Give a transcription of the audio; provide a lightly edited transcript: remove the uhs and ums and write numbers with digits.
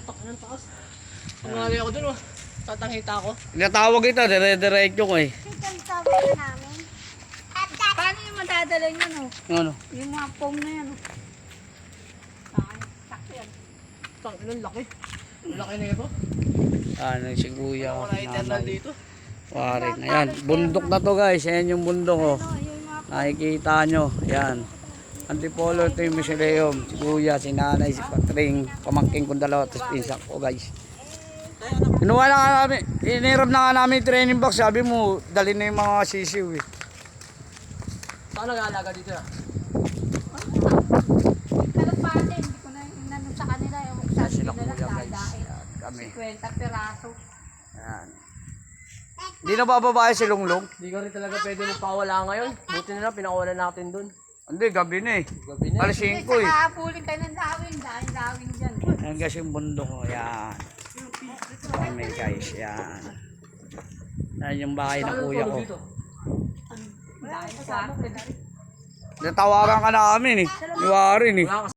Putak ng taas. Pangali ako dun, oh. Tatanghita ako. Natawag ito, dire-diretso ko eh. Sabi namin. Paano yung madadala yun, oh? Ano? Yung mga foam na yan, oh. Sakyan. Tang, ilang laki. Laki na ito. Ano si kuya ko. Rider nandito. Wari na yan. Bundok na to guys. Yan yung bundok oh. Nakikita nyo. Yan. Antipolo ito yung Mausoleum. Si kuya, si nanay, si Patring. Pamangking kong dalawa. Tapos pinsak ko guys. Kinuha na nga namin. Iniram na nga namin yung training box. Sabi mo, dali na yung mga sisiw eh. Saan nag-aalaga dito na? Kalapate, hindi ko na inano sa kanila. Yung Yan sabi sila nila, kuya guys. dadain. Yan, kami. 50 peraso. Yan. Hindi na bababae si Lunglong. Hindi ka rin talaga pwede magpawala ngayon. Buti na lang, pinakawalan natin dun. Hindi, gabi na eh. Gabi na. Alas 5 eh. Saka kayo ng dawin. Dawin dyan. Yan guys yung bundok ko. Yan. Kami guys. Yan. Yan yung bahay ng kuya ko. Dahil sa akin. Natawagan ka na namin eh. Ni Warin eh. Wala